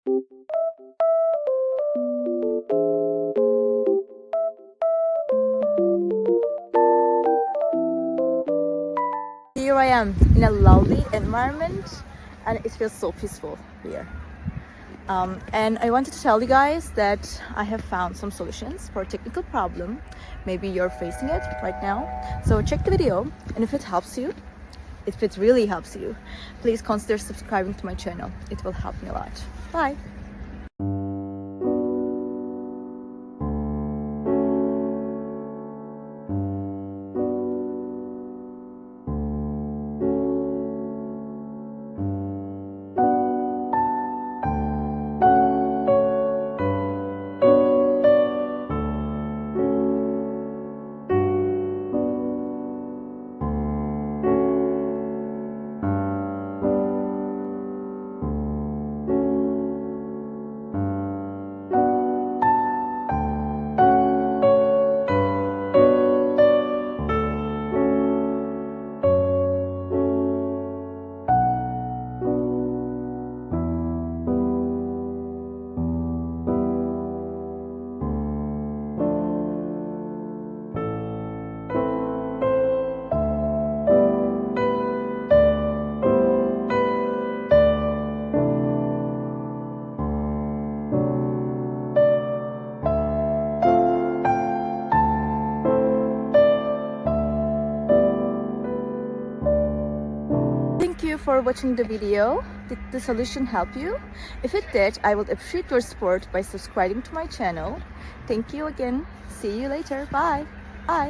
Here I am in a lovely environment and it feels so peaceful here. And I wanted to tell you guys that I have found some solutions for a technical problem. Maybe you're facing it right now. So check the video, and if it helps you, if it really helps you, please consider subscribing to my channel. It will help me a lot. Bye! Thank you for watching the video. Did the solution help you? If it did, I would appreciate your support by subscribing to my channel. Thank you again. See you later. Bye. Bye.